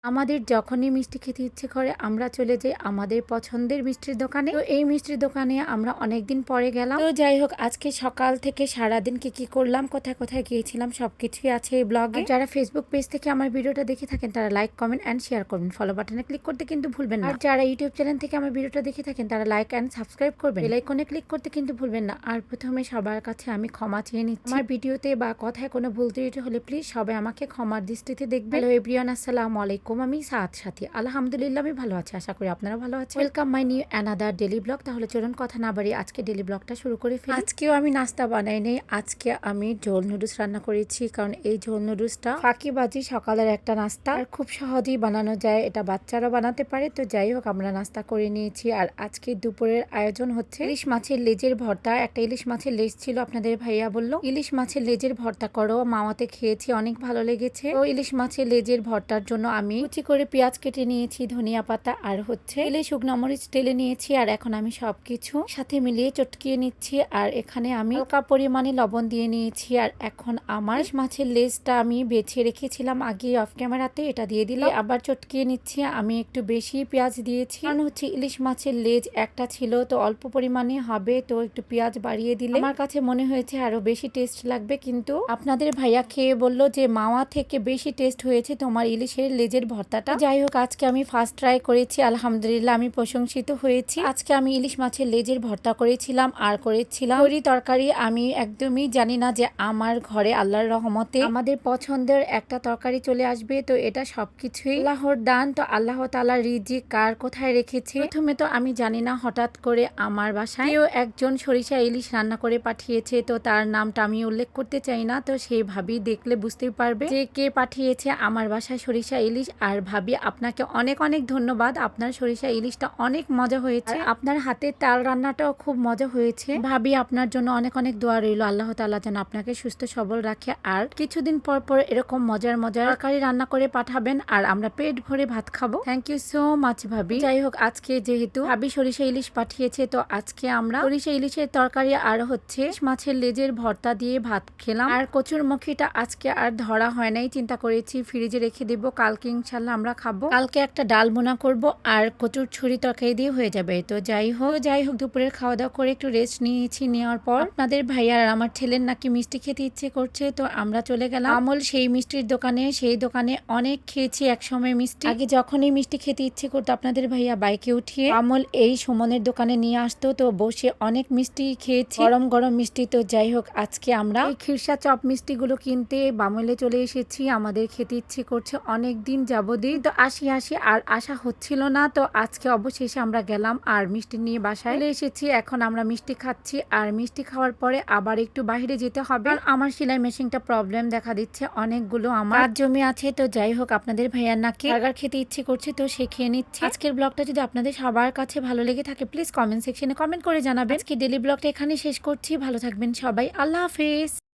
আমাদের যখনই মিষ্টি খেতে ইচ্ছে করে আমরা চলে যাই আমাদের পছন্দের মিষ্টির দোকানে। তো এই মিষ্টির দোকানে আমরা অনেকদিন পরে গেলাম। তো যাই হোক, আজকে সকাল থেকে সারাদিন কি করলাম, কোথায় কোথায় গিয়েছিলাম সবকিছুই আছে এই ব্লগে। যারা ফেসবুক পেজ থেকে আমার ভিডিওটা দেখে থাকেন তারা লাইক, কমেন্ট এন্ড শেয়ার করবেন। ফলো বাটনে ক্লিক করতে কিন্তু ভুলবেন না। আর যারা ইউটিউব চ্যানেল থেকে আমার ভিডিওটা দেখে থাকেন তারা লাইক এন্ড সাবস্ক্রাইব করবেন। বেল আইকনে ক্লিক করতে কিন্তু ভুলবেন না। আর প্রথমে সবার কাছে আমি ক্ষমা চেয়ে নিচ্ছি। আমার ভিডিওতে বা কথায় কোনো ভুল ত্রুটি হলে প্লিজ সবাই আমাকে ক্ষমার দৃষ্টিতে দেখবেন। হ্যালো এভরিওয়ান, আসসালামু আলাইকুম। আমি সাথী। আলহামদুলিল্লাহ আমি ভালো আছি, আশা করি আপনারা ভালো আছেন। Welcome my new another daily blog. তাহলে চলুন কথা না বাড়িয়ে আজকে ডেলি ব্লগটা শুরু করে ফেলি। আজকেও আমি নাস্তা বানাই নেই, আজকে আমি ঝোল নুডলস রান্না করেছি। কারণ এই ঝোল নুডলসটা ফাঁকিবাজি সকালের একটা নাস্তা, আর খুব সহজেই বানানো যায়, এটা বাচ্চারা বানাতে পারে। তো যাই হোক, আমরা নাস্তা করে নিয়েছি। আর আজকে দুপুরের আয়োজন হচ্ছে ইলিশ মাছের লেজের ভর্তা। একটা ইলিশ মাছের লেজ ছিল, আপনাদের ভাইয়া বলল ইলিশ মাছের লেজের ভর্তা করো, মামাতে খেয়েছি, অনেক ভালো লেগেছে। তো ইলিশ মাছের লেজের ভর্তার জন্য আমি কুচি করে পেঁয়াজ কেটে নিয়েছি, ধনিয়া পাতা আর হচ্ছে তেলে শুকনো মরিচ টেলে নিয়েছি। আর এখন আমি সবকিছু সাথে মিলিয়ে চটকিয়ে নিচ্ছি। আর এখানে আমি হালকা পরিমাণে লবণ দিয়ে নিয়েছি। আর এখন আমার মাছের লেজটা আমি বেছে রেখেছিলাম আগে অফ ক্যামেরাতে, এটা দিয়ে দিলে আবার চটকিয়ে নিচ্ছি। আমি একটু বেশি পেঁয়াজ দিয়েছি, কারণ হচ্ছে ইলিশ মাছের লেজ একটা ছিল তো অল্প পরিমাণে হবে, তো একটু পেঁয়াজ বাড়িয়ে দিলে আমার কাছে মনে হয়েছে আরো বেশি টেস্ট লাগবে। কিন্তু আপনাদের ভাইয়া খেয়ে বলল যে মাওয়া থেকে বেশি টেস্ট হয়েছে তোমার ইলিশের লেজের ভর্তাটা। যাই হোক, আজকে আমি ফার্স্ট ট্রাই করেছি, আলহামদুলিল্লাহ আমি প্রশংসিত হয়েছি। আজকে আমি ইলিশ মাছের লেজের ভর্তা করেছিলাম আর করেছিলাম তরি তরকারি। আমি একদমই জানি না যে আমার ঘরে আল্লাহর রহমতে আমাদের পছন্দের একটা তরকারি চলে আসবে। তো এটা সবকিছুই আল্লাহর দান। তো আল্লাহ তাআলা রিজিক কার কোথায় রেখেছে প্রথমে তো আমি জানি না, হঠাৎ করে আমার বাসায় কেউ একজন সরিষা ইলিশ রান্না করে পাঠিয়েছে। তো তার নামটা আমি উল্লেখ করতে চাই না, তো সেই ভাবি দেখলে বুঝতেই পারবে যে কে পাঠিয়েছে আমার বাসায় সরিষা ইলিশ। আর ভাবি, আপনাকে অনেক অনেক ধন্যবাদ, আপনার সরিষা ইলিশটা অনেক মজা হয়েছে, আপনার হাতের তাল রান্নাটাও খুব মজা হয়েছে। ভাবি, আপনার জন্য অনেক অনেক দোয়া রইল, আল্লাহ তাআলা যেন আপনাকে সুস্থ সবল রাখে। আর কিছুদিন পর পর এরকম মজার মজার তরকারি রান্না করে পাঠাবেন, আর আমরা পেট ভরে ভাত খাবো। থ্যাংক ইউ সো মাচ ভাবি। যাই হোক, আজকে যেহেতু ভাবি সরিষা ইলিশ পাঠিয়েছে, তো আজকে আমরা সরিষা ইলিশের তরকারি আর হচ্ছে মাছের লেজের ভর্তা দিয়ে ভাত খেলাম। আর কচুর মুখিটা আজকে আর ধরা হয় নাই, চিন্তা করেছি ফ্রিজে রেখে দিব, কালকে ইনশাল্লাহ আমরা খাবো। কালকে একটা ডাল বোনা করব আর কচুর ছুরি তরকারি দিয়ে হয়ে যাবে। তো যাই হোক দুপুরের খাওয়া দাওয়া করে একটু রেস্ট নিয়েছি। নেওয়ার পর আপনাদের ভাইয়ার আমার ছেলের নাকি মিষ্টি খেতে ইচ্ছে করছে, তো আমরা চলে গেলাম আমল সেই মিষ্টির দোকানে। সেই দোকানে অনেক খেয়েছি একসময় মিষ্টি। আগে যখনই মিষ্টি খেতে ইচ্ছে করতো আপনাদের ভাইয়া বাইকে উঠিয়ে আমল এই সুমনের দোকানে নিয়ে আসতো, তো বসে অনেক মিষ্টি খেয়েছি, গরম গরম মিষ্টি। তো যাই হোক, আজকে আমরা এই খিরসা চপ মিষ্টি গুলো কিনতে বামলে চলে এসেছি। আমাদের খেতে ইচ্ছে করছে অনেক দিন যাবতই, তো আসি আর আশা হচ্ছিল না। তো আজকে অবশেষে আমরা গেলাম আর মিষ্টি নিয়ে বাসায় চলে এসেছি। এখন আমরা মিষ্টি খাচ্ছি, আর মিষ্টি খাওয়ার পরে আবার একটু বাইরে যেতে হবে। আমার সেলাই মেশিনটা প্রবলেম দেখা দিচ্ছে, অনেকগুলো আমার কাজ জমে আছে। তো যাই হোক, আপনাদের ভাইয়ার নাকি বার্গার খেতে ইচ্ছে করছে, তো সে খেয়ে নিচ্ছে। আজকের ব্লগটা যদি আপনাদের সবার কাছে ভালো লেগে থাকে প্লিজ কমেন্ট সেকশনে কমেন্ট করে জানাবেন। আজকে ডেলি ব্লগটা এখানে শেষ করছি, ভালো থাকবেন সবাই, আল্লাহ হাফেজ।